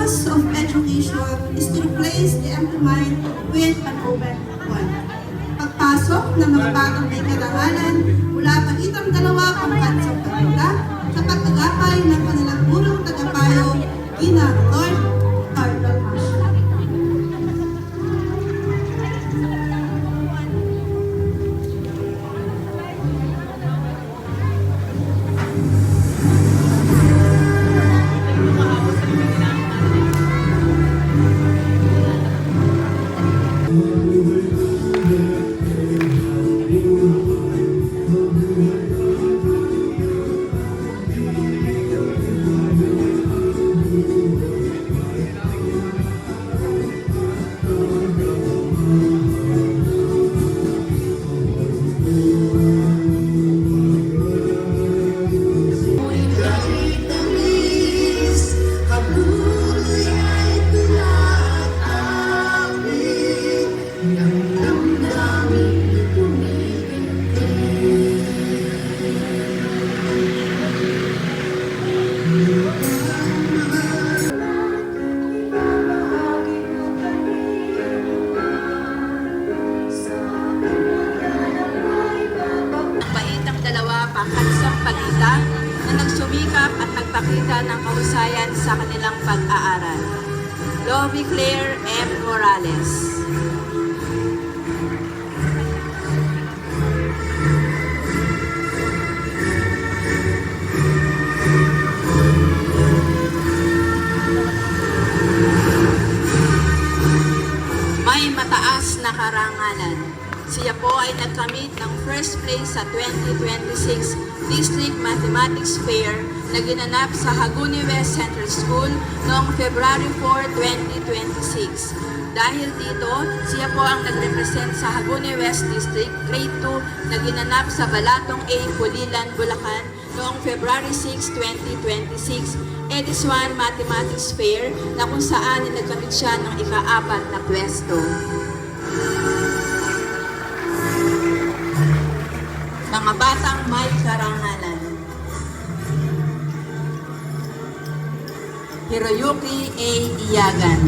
purpose of education is to replace the empty mind with an open one. Pagpasok ng mga batang may karangalan mula pagitang dalawa pangkat sa pagkita sa pag-agapay ng kanilang gurong tagapayo, Gina Lord Cardinal Asher. Pangkansang palita na nagsumikap at nagpakita ng kahusayan sa kanilang pag-aaral. Lovie Claire M. Morales. May mataas na karangalan. Siya po ay nagkamit ng first place sa 2026 District Mathematics Fair na ginanap sa Haguni West Central School noong February 4, 2026. Dahil dito, siya po ang nagrepresent sa Haguni West District Grade 2 na ginanap sa Balatong A, Pulilan, Bulacan noong February 6, 2026 Edis 1 Mathematics Fair na kung saan nagkamit siya ng ika-4 na pwesto. Mga batang may karangalan. Hiroyuki A. Iyagan.